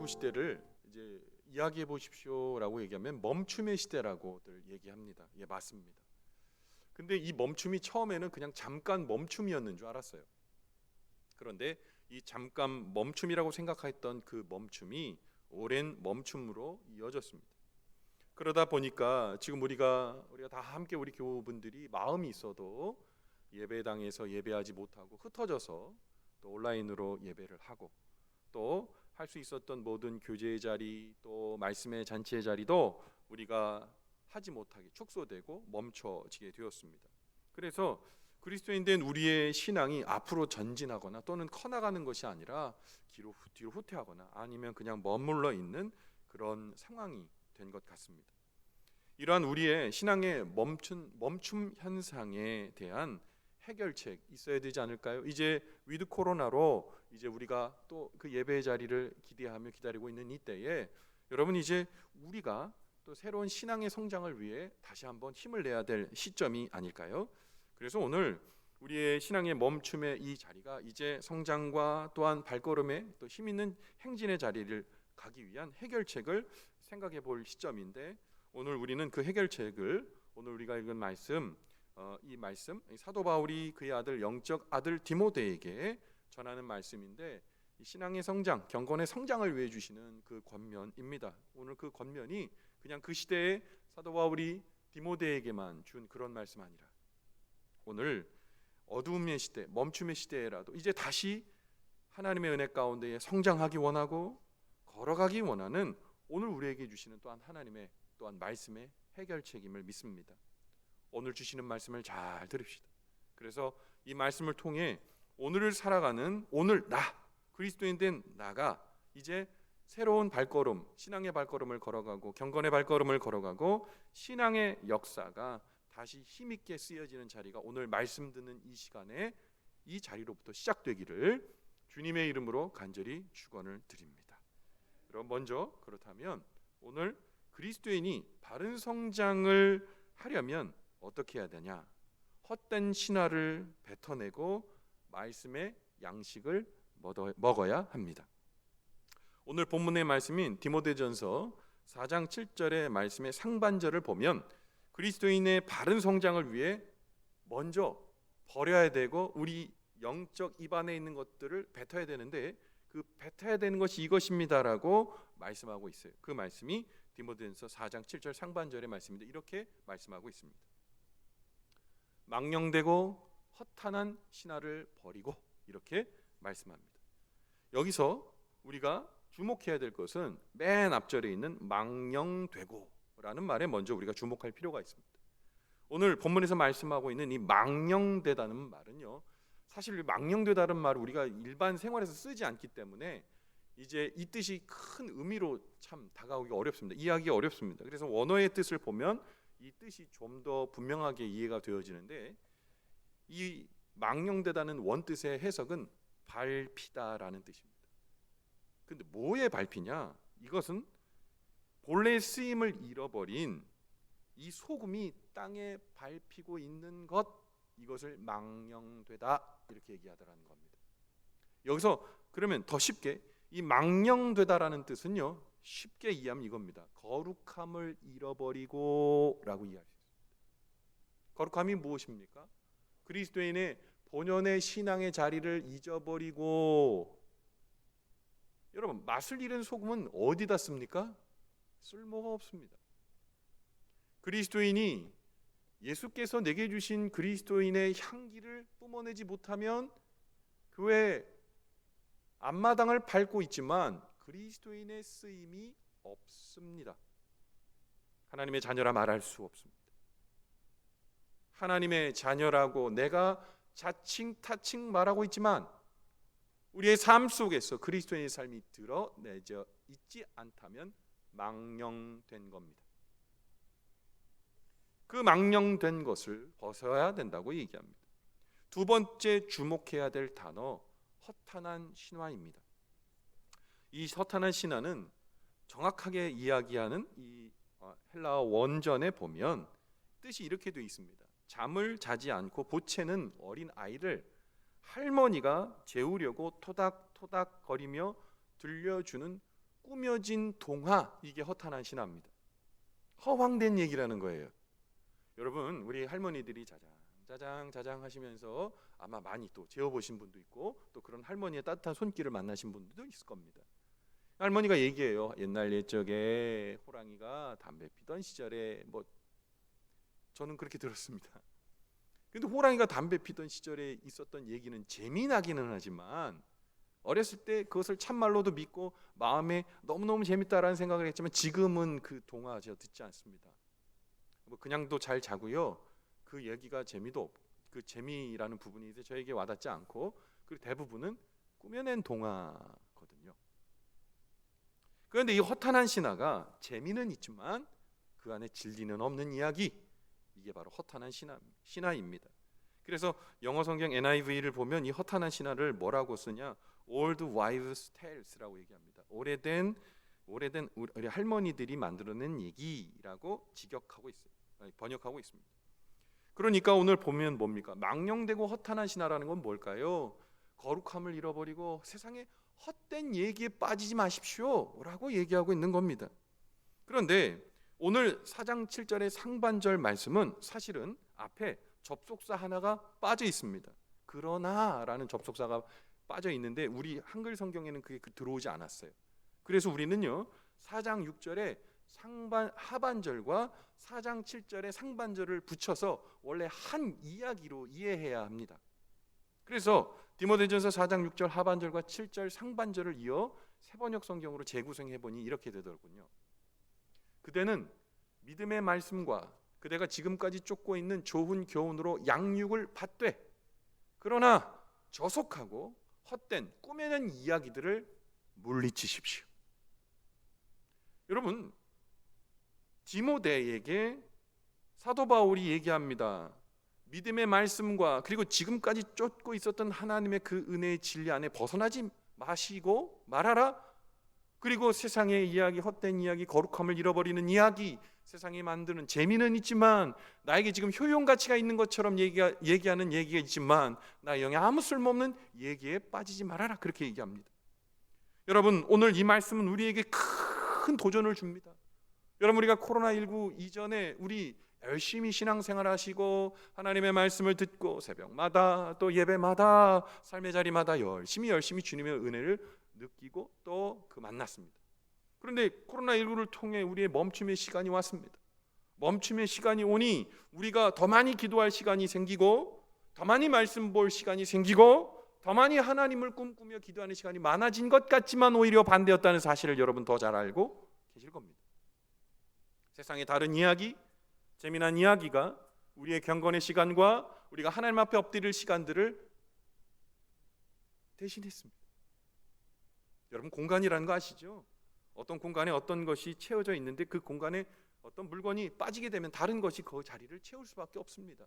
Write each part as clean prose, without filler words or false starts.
시대를 이제 이야기해 보십시오라고 얘기하면 멈춤의 시대라고들 얘기합니다. 예, 맞습니다. 근데 이 멈춤이 처음에는 그냥 잠깐 멈춤이었는 줄 알았어요. 그런데 이 잠깐 멈춤이라고 생각했던 그 멈춤이 오랜 멈춤으로 이어졌습니다. 그러다 보니까 지금 우리가 다 함께 우리 교우분들이 마음이 있어도 예배당에서 예배하지 못하고 흩어져서 또 온라인으로 예배를 하고 또 할 수 있었던 모든 교제의 자리 또 말씀의 잔치의 자리도 우리가 하지 못하게 축소되고 멈춰지게 되었습니다. 그래서 그리스도인 된 우리의 신앙이 앞으로 전진하거나 또는 커나가는 것이 아니라 뒤로 후퇴하거나 아니면 그냥 머물러 있는 그런 상황이 된 것 같습니다. 이러한 우리의 신앙의 멈춤 현상에 대한 해결책 있어야 되지 않을까요? 이제 위드 코로나로 이제 우리가 또 그 예배의 자리를 기대하며 기다리고 있는 이때에 여러분 이제 우리가 또 새로운 신앙의 성장을 위해 다시 한번 힘을 내야 될 시점이 아닐까요? 그래서 오늘 우리의 신앙의 멈춤의 이 자리가 이제 성장과 또한 발걸음에 또 힘 있는 행진의 자리를 가기 위한 해결책을 생각해 볼 시점인데 오늘 우리는 그 해결책을 오늘 우리가 읽은 말씀 이 말씀 사도 바울이 그의 아들 영적 아들 디모데에게 전하는 말씀인데 이 신앙의 성장, 경건의 성장을 위해 주시는 그 권면입니다. 오늘 그 권면이 그냥 그 시대에 사도 바울이 디모데에게만 준 그런 말씀 아니라 오늘 어두움의 시대, 멈춤의 시대라도 이제 다시 하나님의 은혜 가운데 성장하기 원하고 걸어가기 원하는 오늘 우리에게 주시는 또한 하나님의 또한 말씀의 해결책임을 믿습니다. 오늘 주시는 말씀을 잘 들읍시다. 그래서 이 말씀을 통해 오늘을 살아가는 오늘 나 그리스도인 된 나가 이제 새로운 발걸음, 신앙의 발걸음을 걸어가고 경건의 발걸음을 걸어가고 신앙의 역사가 다시 힘있게 쓰여지는 자리가 오늘 말씀 듣는 이 시간에 이 자리로부터 시작되기를 주님의 이름으로 간절히 축원을 드립니다. 그럼 먼저 그렇다면 오늘 그리스도인이 바른 성장을 하려면 어떻게 해야 되냐? 헛된 신화를 뱉어내고 말씀의 양식을 먹어야 합니다. 오늘 본문의 말씀인 디모데전서 4장 7절의 말씀의 상반절을 보면 그리스도인의 바른 성장을 위해 먼저 버려야 되고 우리 영적 입안에 있는 것들을 뱉어야 되는데 그 뱉어야 되는 것이 이것입니다라고 말씀하고 있어요. 그 말씀이 디모데전서 4장 7절 상반절의 말씀인데 이렇게 말씀하고 있습니다. 망령되고 허탄한 신화를 버리고 이렇게 말씀합니다. 여기서 우리가 주목해야 될 것은 맨 앞절에 있는 망령되고라는 말에 먼저 우리가 주목할 필요가 있습니다. 오늘 본문에서 말씀하고 있는 이 망령되다는 말은요, 사실 망령되다는 말을 우리가 일반 생활에서 쓰지 않기 때문에 이제 이 뜻이 큰 의미로 참 다가오기 어렵습니다. 이해하기 어렵습니다. 그래서 원어의 뜻을 보면 이 뜻이 좀 더 분명하게 이해가 되어지는데 이 망령되다는 원뜻의 해석은 밟히다라는 뜻입니다. 근데 뭐의 밟히냐? 이것은 본래 쓰임을 잃어버린 이 소금이 땅에 밟히고 있는 것, 이것을 망령되다 이렇게 얘기하더라는 겁니다. 여기서 그러면 더 쉽게 이 망령되다라는 뜻은요, 쉽게 이해하면 이겁니다. 거룩함을 잃어버리고 라고 이해할 수 있습니다. 거룩함이 무엇입니까? 그리스도인의 본연의 신앙의 자리를 잊어버리고, 여러분 맛을 잃은 소금은 어디다 씁니까? 쓸모가 없습니다. 그리스도인이 예수께서 내게 주신 그리스도인의 향기를 뿜어내지 못하면 교회 앞마당을 밟고 있지만 그리스도인의 쓰임이 없습니다. 하나님의 자녀라 말할 수 없습니다. 하나님의 자녀라고 내가 자칭 타칭 말하고 있지만 우리의 삶 속에서 그리스도인의 삶이 드러내져 있지 않다면 망령된 겁니다. 그 망령된 것을 벗어야 된다고 얘기합니다. 두 번째 주목해야 될 단어, 허탄한 신화입니다. 이 허탄한 신화는 정확하게 이야기하는 이 헬라어 원전에 보면 뜻이 이렇게 되어 있습니다. 잠을 자지 않고 보채는 어린 아이를 할머니가 재우려고 토닥토닥 거리며 들려주는 꾸며진 동화, 이게 허탄한 신화입니다. 허황된 얘기라는 거예요. 여러분, 우리 할머니들이 자장 하시면서 아마 많이 또 재워보신 분도 있고, 또 그런 할머니의 따뜻한 손길을 만나신 분들도 있을 겁니다. 할머니가 얘기해요. 옛날 옛적에 호랑이가 담배 피던 시절에, 저는 그렇게 들었습니다. 근데 호랑이가 담배 피던 시절에 있었던 얘기는 재미나기는 하지만, 어렸을 때 그것을 참말로도 믿고 마음에 너무너무 재밌다라는 생각을 했지만, 지금은 그 동화 제가 듣지 않습니다. 그냥도 잘 자고요. 그 얘기가 재미도 없고, 그 재미라는 부분이 이제 저에게 와닿지 않고, 그리고 대부분은 꾸며낸 동화거든요. 그런데 이 허탄한 신화가 재미는 있지만 그 안에 진리는 없는 이야기, 이게 바로 허탄한 신화입니다. 그래서 영어 성경 NIV를 보면 이 허탄한 신화를 뭐라고 쓰냐? Old Wives' Tales라고 얘기합니다. 오래된 우리 할머니들이 만들어낸 얘기라고 번역하고 있습니다. 그러니까 오늘 보면 뭡니까? 망령되고 허탄한 신화라는 건 뭘까요? 거룩함을 잃어버리고 세상에 헛된 얘기에 빠지지 마십시오라고 얘기하고 있는 겁니다. 그런데 오늘 4장 7절의 상반절 말씀은 사실은 앞에 접속사 하나가 빠져 있습니다. 그러나라는 접속사가 빠져 있는데 우리 한글 성경에는 그게 들어오지 않았어요. 그래서 우리는요 4장 6절에 하반절과 4장 7절의 상반절을 붙여서 원래 한 이야기로 이해해야 합니다. 그래서 디모데전서 4장 6절 하반절과 7절 상반절을 이어 새번역 성경으로 재구성해 보니 이렇게 되더군요. 그대는 믿음의 말씀과 그대가 지금까지 쫓고 있는 좋은 교훈으로 양육을 받되, 그러나 저속하고 헛된 꾸며낸 이야기들을 물리치십시오. 여러분, 디모데에게 사도 바울이 얘기합니다. 믿음의 말씀과 그리고 지금까지 쫓고 있었던 하나님의 그 은혜의 진리 안에 벗어나지 마시고 말하라. 그리고 세상의 이야기, 헛된 이야기, 거룩함을 잃어버리는 이야기, 세상이 만드는 재미는 있지만 나에게 지금 효용 가치가 있는 것처럼 얘기하는 얘기가 있지만 나의 영에 아무 쓸모없는 얘기에 빠지지 말아라, 그렇게 얘기합니다. 여러분, 오늘 이 말씀은 우리에게 큰 도전을 줍니다. 여러분, 우리가 코로나19 이전에 우리 열심히 신앙생활 하시고 하나님의 말씀을 듣고 새벽마다 또 예배마다 삶의 자리마다 열심히 주님의 은혜를 느끼고 또 만났습니다. 그런데 코로나19를 통해 우리의 멈춤의 시간이 왔습니다. 멈춤의 시간이 오니 우리가 더 많이 기도할 시간이 생기고, 더 많이 말씀 볼 시간이 생기고, 더 많이 하나님을 꿈꾸며 기도하는 시간이 많아진 것 같지만 오히려 반대였다는 사실을 여러분 더 잘 알고 계실 겁니다. 세상의 다른 이야기, 재미난 이야기가 우리의 경건의 시간과 우리가 하나님 앞에 엎드릴 시간들을 대신했습니다. 여러분, 공간이라는 거 아시죠? 어떤 공간에 어떤 것이 채워져 있는데 그 공간에 어떤 물건이 빠지게 되면 다른 것이 그 자리를 채울 수밖에 없습니다.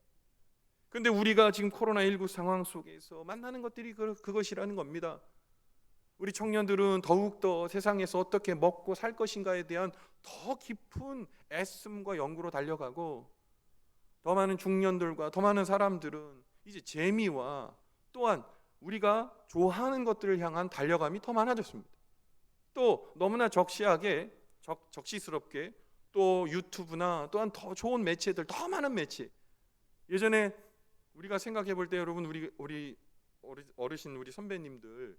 그런데 우리가 지금 코로나19 상황 속에서 만나는 것들이 그것이라는 겁니다. 우리 청년들은 더욱더 세상에서 어떻게 먹고 살 것인가에 대한 더 깊은 애씀과 연구로 달려가고, 더 많은 중년들과 더 많은 사람들은 이제 재미와 또한 우리가 좋아하는 것들을 향한 달려감이 더 많아졌습니다. 또 너무나 적시스럽게 또 유튜브나 또한 더 좋은 매체들, 더 많은 매체. 예전에 우리가 생각해 볼 때 여러분, 우리 어르신, 우리 선배님들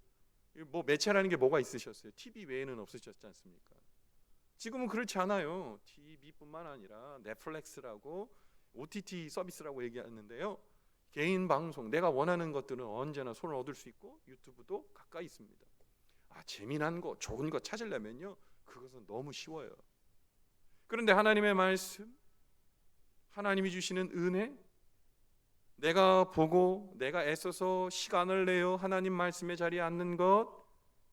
매체라는 게 뭐가 있으셨어요? TV 외에는 없으셨지 않습니까? 지금은 그렇지 않아요. TV뿐만 아니라 넷플릭스라고 OTT 서비스라고 얘기하는데요, 개인 방송, 내가 원하는 것들은 언제나 손을 얻을 수 있고 유튜브도 가까이 있습니다. 재미난 거, 좋은 거 찾으려면요, 그것은 너무 쉬워요. 그런데 하나님의 말씀, 하나님이 주시는 은혜, 내가 보고 내가 애써서 시간을 내어 하나님 말씀의 자리에 앉는 것,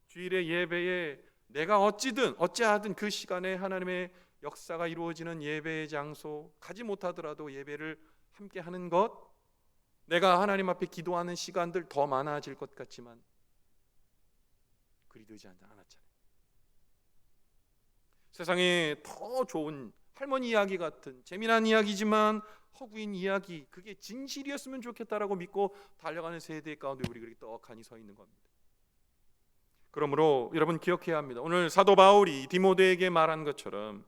주일의 예배에 내가 어찌하든 그 시간에 하나님의 역사가 이루어지는 예배의 장소, 가지 못하더라도 예배를 함께 하는 것, 내가 하나님 앞에 기도하는 시간들 더 많아질 것 같지만 그리 되지 않았잖아요. 세상에 더 좋은 할머니 이야기 같은 재미난 이야기지만 허구인 이야기, 그게 진실이었으면 좋겠다라고 믿고 달려가는 세대 가운데 우리 그렇게 떡하니 서 있는 겁니다. 그러므로 여러분 기억해야 합니다. 오늘 사도 바울이 디모데에게 말한 것처럼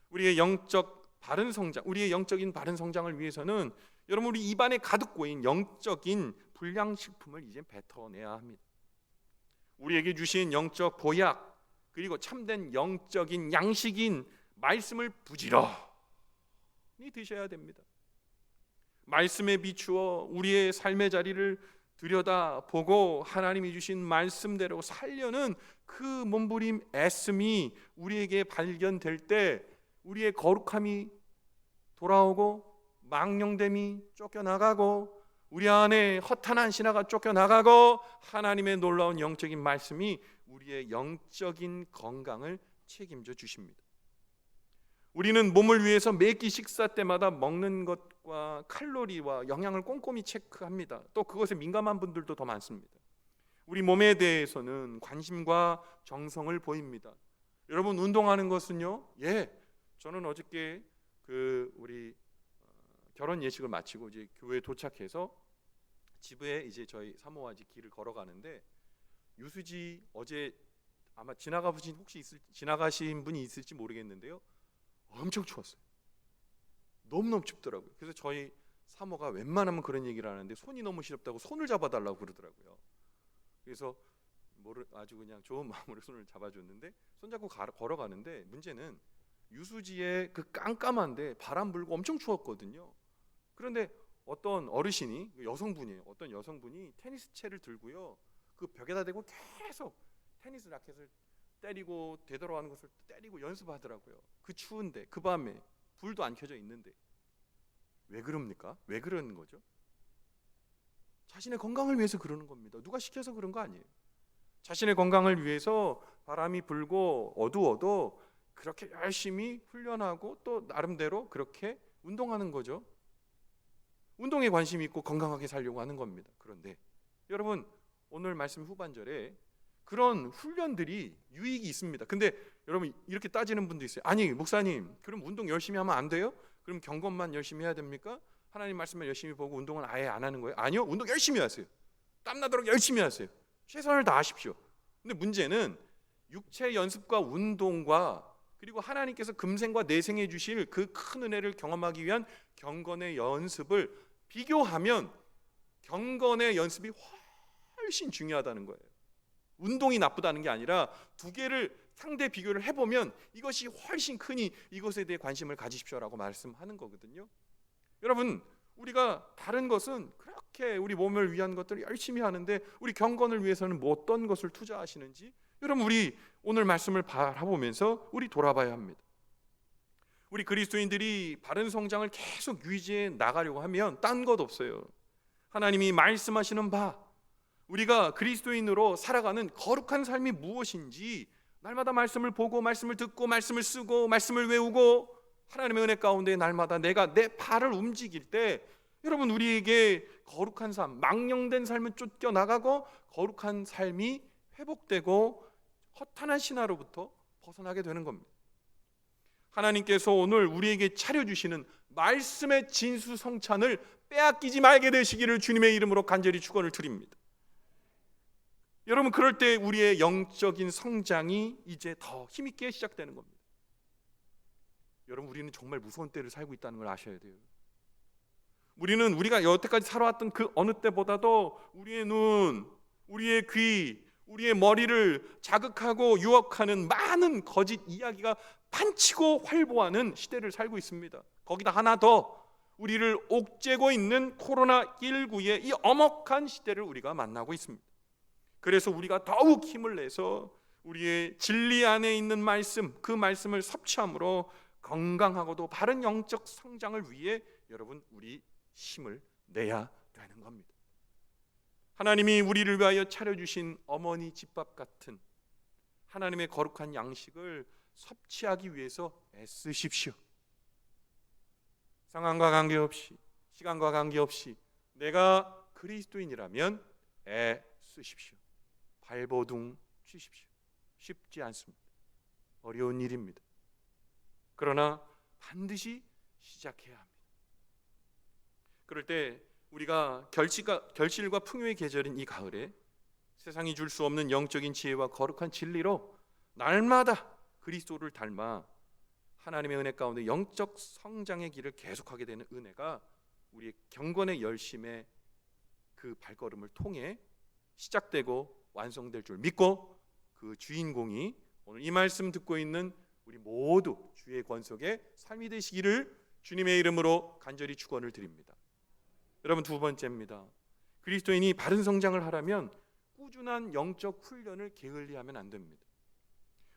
우리의 영적 바른 성장, 우리의 영적인 바른 성장을 위해서는 여러분 우리 입안에 가득 고인 영적인 불량식품을 이제 뱉어내야 합니다. 우리에게 주신 영적 보약 그리고 참된 영적인 양식인 말씀을 부지런히 드셔야 됩니다. 말씀에 비추어 우리의 삶의 자리를 들여다보고 하나님이 주신 말씀대로 살려는 그 몸부림 애씀이 우리에게 발견될 때 우리의 거룩함이 돌아오고 망령됨이 쫓겨나가고 우리 안에 허탄한 신화가 쫓겨나가고 하나님의 놀라운 영적인 말씀이 우리의 영적인 건강을 책임져 주십니다. 우리는 몸을 위해서 매끼 식사 때마다 먹는 것과 칼로리와 영양을 꼼꼼히 체크합니다. 또 그것에 민감한 분들도 더 많습니다. 우리 몸에 대해서는 관심과 정성을 보입니다. 여러분 운동하는 것은요? 저는 어저께 우리 결혼 예식을 마치고 이제 교회에 도착해서 집에 이제 저희 사모와 길을 걸어가는데 유수지 어제 아마 지나가신 분이 있을지 모르겠는데요. 엄청 추웠어요. 너무너무 춥더라고요. 그래서 저희 사모가 웬만하면 그런 얘기를 하는데 손이 너무 시렵다고 손을 잡아달라고 그러더라고요. 그래서 아주 그냥 좋은 마음으로 손을 잡아줬는데 손잡고 걸어가는데 문제는 유수지에 그 깜깜한데 바람 불고 엄청 추웠거든요. 그런데 어떤 어르신이 여성분이에요. 어떤 여성분이 테니스 채를 들고요. 그 벽에다 대고 계속 테니스 라켓을 때리고 되돌아가는 것을 때리고 연습하더라고요. 그 추운데 그 밤에 불도 안 켜져 있는데 왜 그럽니까? 왜 그러는 거죠? 자신의 건강을 위해서 그러는 겁니다. 누가 시켜서 그런 거 아니에요. 자신의 건강을 위해서 바람이 불고 어두워도 그렇게 열심히 훈련하고 또 나름대로 그렇게 운동하는 거죠. 운동에 관심이 있고 건강하게 살려고 하는 겁니다. 그런데 여러분 오늘 말씀 후반절에 그런 훈련들이 유익이 있습니다. 근데 여러분 이렇게 따지는 분도 있어요. 아니 목사님 그럼 운동 열심히 하면 안 돼요? 그럼 경건만 열심히 해야 됩니까? 하나님 말씀만 열심히 보고 운동은 아예 안 하는 거예요? 아니요, 운동 열심히 하세요. 땀나도록 열심히 하세요. 최선을 다하십시오. 근데 문제는 육체 연습과 운동과 그리고 하나님께서 금생과 내생해 주실 그 큰 은혜를 경험하기 위한 경건의 연습을 비교하면 경건의 연습이 훨씬 중요하다는 거예요. 운동이 나쁘다는 게 아니라 두 개를 상대 비교를 해보면 이것이 훨씬 크니 이것에 대해 관심을 가지십시오라고 말씀하는 거거든요. 여러분 우리가 다른 것은 그렇게 우리 몸을 위한 것들을 열심히 하는데 우리 경건을 위해서는 뭐 어떤 것을 투자하시는지 여러분 우리 오늘 말씀을 바라보면서 우리 돌아봐야 합니다. 우리 그리스도인들이 바른 성장을 계속 유지해 나가려고 하면 딴 것 없어요. 하나님이 말씀하시는 바 우리가 그리스도인으로 살아가는 거룩한 삶이 무엇인지 날마다 말씀을 보고 말씀을 듣고 말씀을 쓰고 말씀을 외우고 하나님의 은혜 가운데 날마다 내가 내 발을 움직일 때 여러분 우리에게 거룩한 삶, 망령된 삶을 쫓겨나가고 거룩한 삶이 회복되고 허탄한 신화로부터 벗어나게 되는 겁니다. 하나님께서 오늘 우리에게 차려주시는 말씀의 진수성찬을 빼앗기지 말게 되시기를 주님의 이름으로 간절히 축원을 드립니다. 여러분 그럴 때 우리의 영적인 성장이 이제 더 힘있게 시작되는 겁니다. 여러분 우리는 정말 무서운 때를 살고 있다는 걸 아셔야 돼요. 우리가 여태까지 살아왔던 그 어느 때보다도 우리의 눈, 우리의 귀, 우리의 머리를 자극하고 유혹하는 많은 거짓 이야기가 판치고 활보하는 시대를 살고 있습니다. 거기다 하나 더 우리를 옥죄고 있는 코로나19의 이 엄혹한 시대를 우리가 만나고 있습니다. 그래서 우리가 더욱 힘을 내서 우리의 진리 안에 있는 말씀, 그 말씀을 섭취함으로 건강하고도 바른 영적 성장을 위해 여러분 우리 힘을 내야 되는 겁니다. 하나님이 우리를 위하여 차려주신 어머니 집밥 같은 하나님의 거룩한 양식을 섭취하기 위해서 애쓰십시오. 상황과 관계없이 시간과 관계없이 내가 그리스도인이라면 애쓰십시오. 발버둥 치십시오. 쉽지 않습니다. 어려운 일입니다. 그러나 반드시 시작해야 합니다. 그럴 때 우리가 결실과 풍요의 계절인 이 가을에 세상이 줄 수 없는 영적인 지혜와 거룩한 진리로 날마다 그리스도를 닮아 하나님의 은혜 가운데 영적 성장의 길을 계속하게 되는 은혜가 우리의 경건의 열심의 그 발걸음을 통해 시작되고 완성될 줄 믿고, 그 주인공이 오늘 이 말씀 듣고 있는 우리 모두 주의 권속의 삶이 되시기를 주님의 이름으로 간절히 축원을 드립니다. 여러분, 두 번째입니다. 그리스도인이 바른 성장을 하려면 꾸준한 영적 훈련을 게을리하면 안 됩니다.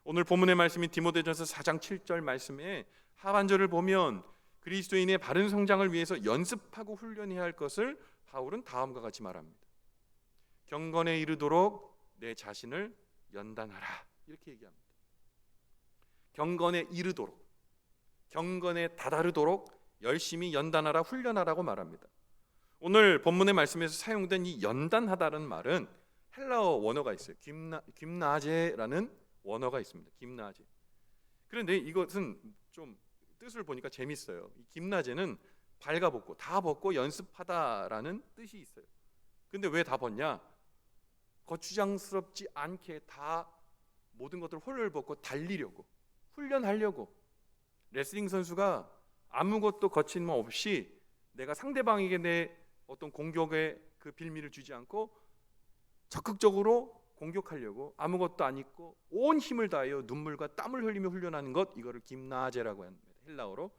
오늘 본문의 말씀인 디모데전서 4장 7절 말씀에 하반절을 보면 그리스도인의 바른 성장을 위해서 연습하고 훈련해야 할 것을 바울은 다음과 같이 말합니다. 경건에 이르도록 내 자신을 연단하라, 이렇게 얘기합니다. 경건에 이르도록, 경건에 다다르도록 열심히 연단하라, 훈련하라고 말합니다. 오늘 본문의 말씀에서 사용된 이 연단하다는 말은 헬라어 원어가 있어요. 김나제라는 원어가 있습니다. 김나제. 그런데 이것은 좀 뜻을 보니까 재밌어요. 이 김나제는 발가벗고 다 벗고 연습하다라는 뜻이 있어요. 근데 왜 다 벗냐? 거추장스럽지 않게 다 모든 것들을 홀을 벗고 달리려고, 훈련하려고. 레슬링 선수가 아무것도 거침낌 없이 내가 상대방에게 내 어떤 공격의 그 빌미를 주지 않고 적극적으로 공격하려고 아무것도 안 입고 온 힘을 다하여 눈물과 땀을 흘리며 훈련하는 것, 이거를 김나제라고 합니다. 헬라어로.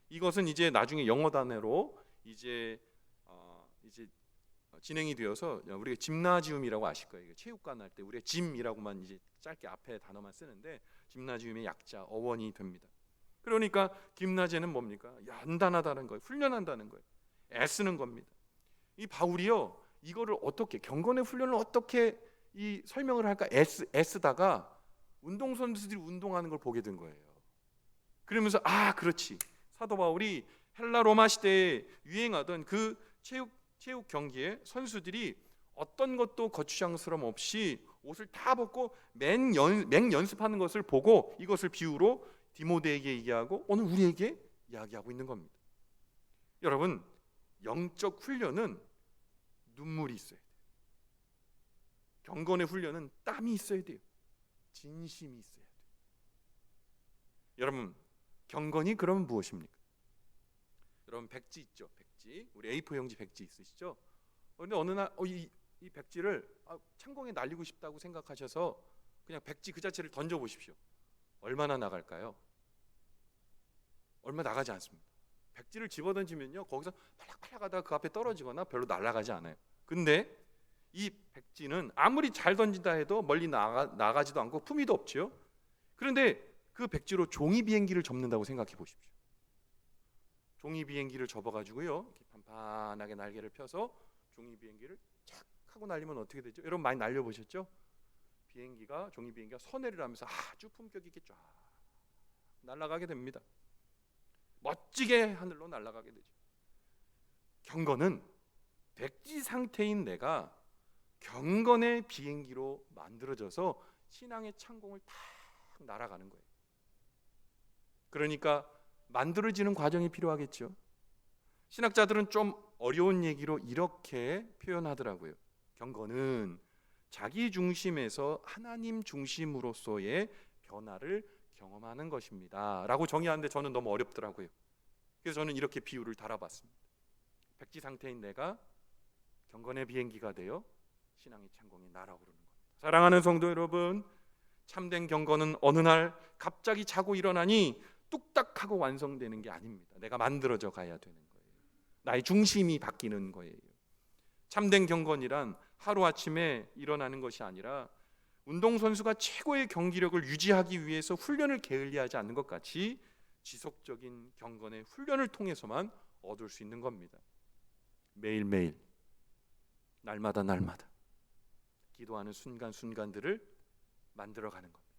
이것은 이제 나중에 영어 단어로 이제 진행이 되어서 우리가 짐나지움이라고 아실 거예요. 체육관 할 때 우리가 짐이라고만 이제 짧게 앞에 단어만 쓰는데 짐나지움의 약자, 어원이 됩니다. 그러니까 김나제는 뭡니까? 연단하다는 거예요. 훈련한다는 거예요. 애쓰는 겁니다. 이 바울이요, 이거를 어떻게, 경건의 훈련을 어떻게 이 설명을 할까 애쓰다가 운동선수들이 운동하는 걸 보게 된 거예요. 그러면서 그렇지, 사도 바울이 헬라 로마 시대에 유행하던 그 체육 경기에 선수들이 어떤 것도 거추장스러움 없이 옷을 다 벗고 맹 연습하는 것을 보고 이것을 비유로 디모데에게 얘기하고 오늘 우리에게 이야기하고 있는 겁니다. 여러분, 영적 훈련은 눈물이 있어야 돼요. 경건의 훈련은 땀이 있어야 돼요. 진심이 있어야 돼요. 여러분, 경건이 그러면 무엇입니까? 여러분, 백지 있죠? 백지. 우리 A4 용지 백지 있으시죠? 그런데 어느 날 이 백지를 창공에 날리고 싶다고 생각하셔서 그냥 백지 그 자체를 던져 보십시오. 얼마나 나갈까요? 얼마 나가지 않습니다. 백지를 집어던지면요, 거기서 팔락팔락 하다가 그 앞에 떨어지거나 별로 날아가지 않아요. 근데 이 백지는 아무리 잘 던진다 해도 멀리 나가지도 않고 품위도 없죠. 그런데 그 백지로 종이 비행기를 접는다고 생각해 보십시오. 종이 비행기를 접어가지고요, 이렇게 판판하게 날개를 펴서 종이 비행기를 착 하고 날리면 어떻게 되죠? 여러분 많이 날려보셨죠? 종이 비행기가 선회를 하면서 아주 품격 있게 쫙 날아가게 됩니다. 멋지게 하늘로 날아가게 되죠. 경건은 백지 상태인 내가 경건의 비행기로 만들어져서 신앙의 창공을 탁 날아가는 거예요. 그러니까 만들어지는 과정이 필요하겠죠. 신학자들은 좀 어려운 얘기로 이렇게 표현하더라고요. 경건은 자기 중심에서 하나님 중심으로서의 변화를 경험하는 것입니다 라고 정의하는데 저는 너무 어렵더라고요. 그래서 저는 이렇게 비유를 달아봤습니다. 백지 상태인 내가 경건의 비행기가 되어 신앙의 창공이 날아오르는 겁니다. 사랑하는 성도 여러분, 참된 경건은 어느 날 갑자기 자고 일어나니 뚝딱하고 완성되는 게 아닙니다. 내가 만들어져 가야 되는 거예요. 나의 중심이 바뀌는 거예요. 참된 경건이란 하루아침에 일어나는 것이 아니라 운동선수가 최고의 경기력을 유지하기 위해서 훈련을 게을리하지 않는 것 같이 지속적인 경건의 훈련을 통해서만 얻을 수 있는 겁니다. 매일매일, 날마다 기도하는 순간순간들을 만들어가는 겁니다.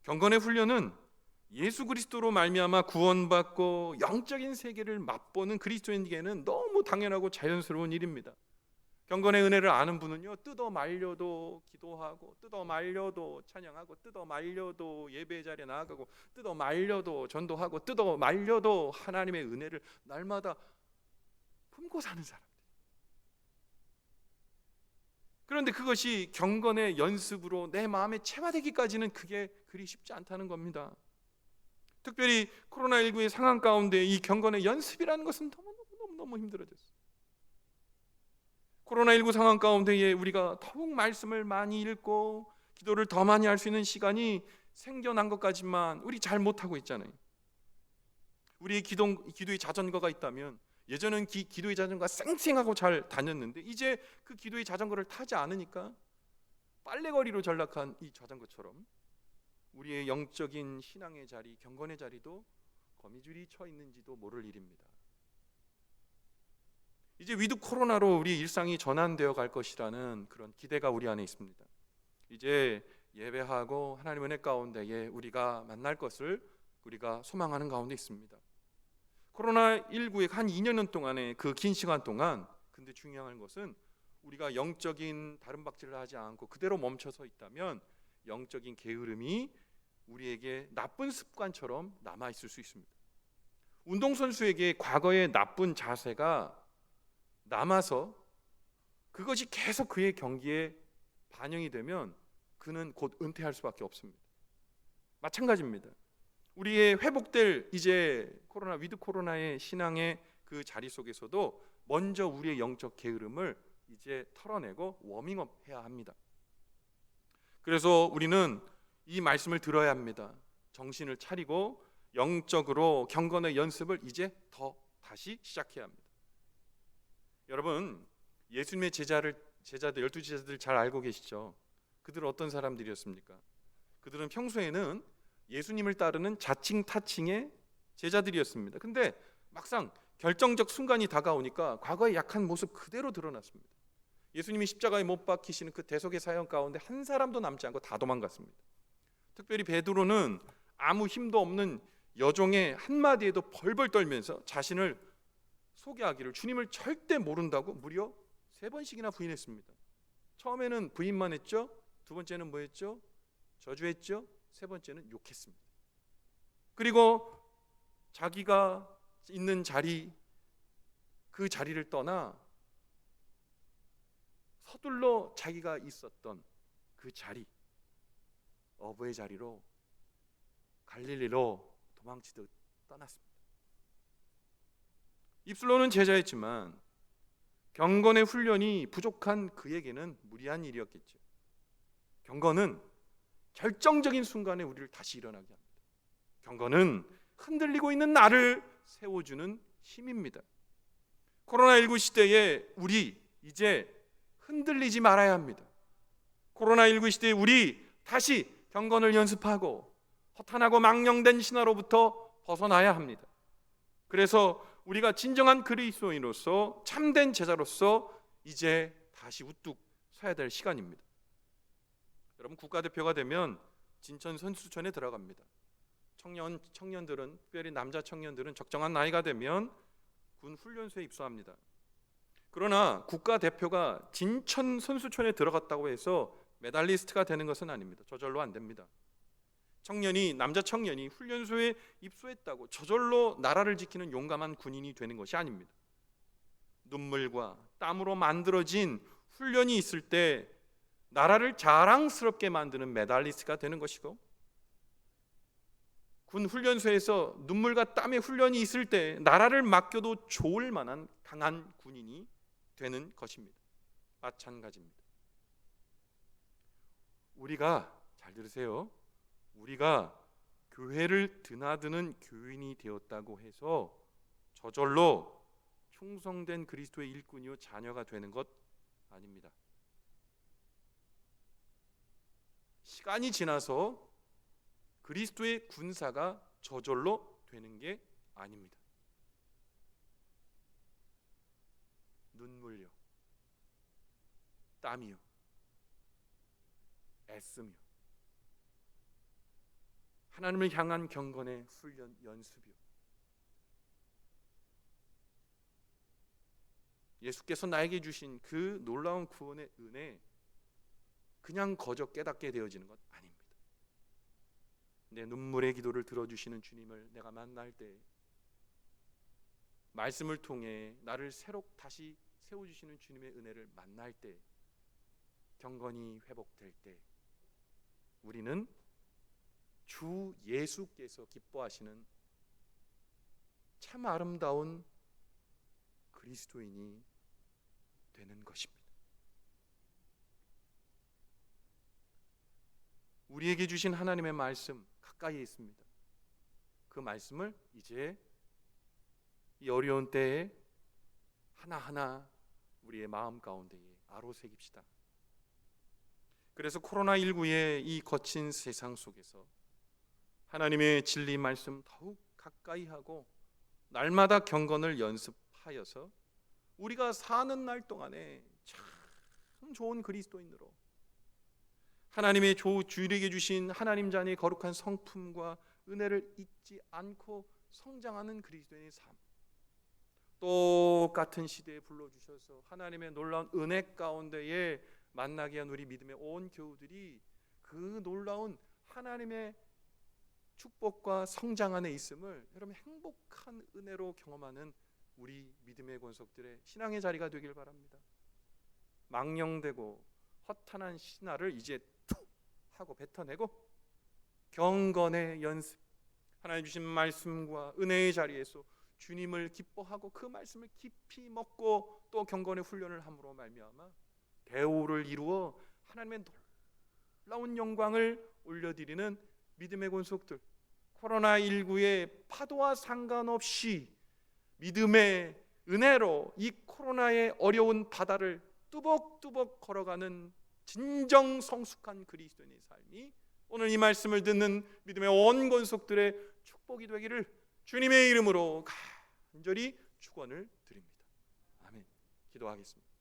경건의 훈련은 예수 그리스도로 말미암아 구원받고 영적인 세계를 맛보는 그리스도인에게는 너무 당연하고 자연스러운 일입니다. 경건의 은혜를 아는 분은요, 뜯어 말려도 기도하고, 뜯어 말려도 찬양하고, 뜯어 말려도 예배 자리에 나아가고, 뜯어 말려도 전도하고, 뜯어 말려도 하나님의 은혜를 날마다 품고 사는 사람들. 그런데 그것이 경건의 연습으로 내 마음에 체화되기까지는 그게 그리 쉽지 않다는 겁니다. 특별히 코로나19의 상황 가운데 이 경건의 연습이라는 것은 너무너무 힘들어졌어요. 코로나19 상황 가운데에 우리가 더욱 말씀을 많이 읽고 기도를 더 많이 할 수 있는 시간이 생겨난 것까지만 우리 잘 못하고 있잖아요. 우리의 기도의 자전거가 있다면 예전엔 기도의 자전거가 쌩쌩하고 잘 다녔는데 이제 그 기도의 자전거를 타지 않으니까 빨래거리로 전락한 이 자전거처럼 우리의 영적인 신앙의 자리, 경건의 자리도 거미줄이 쳐 있는지도 모를 일입니다. 이제 위드 코로나로 우리 일상이 전환되어 갈 것이라는 그런 기대가 우리 안에 있습니다. 이제 예배하고 하나님의 은혜 가운데에 우리가 만날 것을 우리가 소망하는 가운데 있습니다. 코로나19의 한 2년 동안의 그 긴 시간 동안 근데 중요한 것은 우리가 영적인 다른 박질을 하지 않고 그대로 멈춰서 있다면 영적인 게으름이 우리에게 나쁜 습관처럼 남아 있을 수 있습니다. 운동선수에게 과거의 나쁜 자세가 남아서 그것이 계속 그의 경기에 반영이 되면 그는 곧 은퇴할 수밖에 없습니다. 마찬가지입니다. 우리의 회복될 이제 위드 코로나의 신앙의 그 자리 속에서도 먼저 우리의 영적 게으름을 이제 털어내고 워밍업 해야 합니다. 그래서 우리는 이 말씀을 들어야 합니다. 정신을 차리고 영적으로 경건의 연습을 이제 더 다시 시작해야 합니다. 여러분, 예수님의 제자들 12제자들 잘 알고 계시죠? 그들은 어떤 사람들이었습니까? 그들은 평소에는 예수님을 따르는 자칭 타칭의 제자들이었습니다. 근데 막상 결정적 순간이 다가오니까 과거의 약한 모습 그대로 드러났습니다. 예수님이 십자가에 못 박히시는 그 대속의 사역 가운데 한 사람도 남지 않고 다 도망갔습니다. 특별히 베드로는 아무 힘도 없는 여종의 한마디에도 벌벌 떨면서 자신을 소개하기를 주님을 절대 모른다고 무려 3번씩이나 부인했습니다. 처음에는 부인만 했죠. 두 번째는 뭐 했죠? 저주했죠. 세 번째는 욕했습니다. 그리고 자기가 있는 자리, 그 자리를 떠나 서둘러 자기가 있었던 그 자리, 어부의 자리로 갈릴리로 도망치듯 떠났습니다. 입술로는 제자였지만 경건의 훈련이 부족한 그에게는 무리한 일이었겠죠. 경건은 결정적인 순간에 우리를 다시 일어나게 합니다. 경건은 흔들리고 있는 나를 세워주는 힘입니다. 코로나19 시대에 우리 이제 흔들리지 말아야 합니다. 코로나19 시대에 우리 다시 경건을 연습하고 허탄하고 망령된 신화로부터 벗어나야 합니다. 그래서 우리가 진정한 그리스도인으로서 참된 제자로서 이제 다시 우뚝 서야 될 시간입니다. 여러분, 국가대표가 되면 진천 선수촌에 들어갑니다. 청년들은, 특별히 남자 청년들은 적정한 나이가 되면 군 훈련소에 입소합니다. 그러나 국가대표가 진천 선수촌에 들어갔다고 해서 메달리스트가 되는 것은 아닙니다. 저절로 안 됩니다. 남자 청년이 훈련소에 입소했다고 저절로 나라를 지키는 용감한 군인이 되는 것이 아닙니다. 눈물과 땀으로 만들어진 훈련이 있을 때 나라를 자랑스럽게 만드는 메달리스트가 되는 것이고, 군 훈련소에서 눈물과 땀의 훈련이 있을 때 나라를 맡겨도 좋을 만한 강한 군인이 되는 것입니다. 마찬가지입니다. 우리가, 잘 들으세요, 우리가 교회를 드나드는 교인이 되었다고 해서 저절로 충성된 그리스도의 일꾼이요 자녀가 되는 것 아닙니다. 시간이 지나서 그리스도의 군사가 저절로 되는 게 아닙니다. 눈물요, 땀이요, 애쓰며 하나님을 향한 경건의 훈련, 연습이요. 예수께서 나에게 주신 그 놀라운 구원의 은혜, 그냥 거저 깨닫게 되어지는 것 아닙니다. 내 눈물의 기도를 들어주시는 주님을 내가 만날 때, 말씀을 통해 나를 새롭 다시 세워주시는 주님의 은혜를 만날 때, 경건이 회복될 때 우리는 주 예수께서 기뻐하시는 참 아름다운 그리스도인이 되는 것입니다. 우리에게 주신 하나님의 말씀 가까이에 있습니다. 그 말씀을 이제 이 어려운 때에 하나하나 우리의 마음 가운데에 아로새깁시다. 그래서 코로나19의 이 거친 세상 속에서 하나님의 진리 말씀 더욱 가까이 하고 날마다 경건을 연습하여서 우리가 사는 날 동안에 참 좋은 그리스도인으로 하나님의 주일에게 주신 하나님 자녀의 거룩한 성품과 은혜를 잊지 않고 성장하는 그리스도인의 삶, 똑같은 시대에 불러주셔서 하나님의 놀라운 은혜 가운데에 만나게 한 우리 믿음의 온 교우들이 그 놀라운 하나님의 축복과 성장 안에 있음을 여러분 행복한 은혜로 경험하는 우리 믿음의 권속들의 신앙의 자리가 되길 바랍니다. 망령되고 허탄한 신화를 이제 툭 하고 뱉어내고 경건의 연습, 하나님 주신 말씀과 은혜의 자리에서 주님을 기뻐하고 그 말씀을 깊이 먹고 또 경건의 훈련을 함으로 말미암아 대우를 이루어 하나님의 놀라운 영광을 올려드리는 믿음의 권속들, 코로나19의 파도와 상관없이 믿음의 은혜로 이 코로나의 어려운 바다를 뚜벅뚜벅 걸어가는 진정 성숙한 그리스도인의 삶이 오늘 이 말씀을 듣는 믿음의 온 권속들의 축복이 되기를 주님의 이름으로 간절히 축원을 드립니다. 아멘. 기도하겠습니다.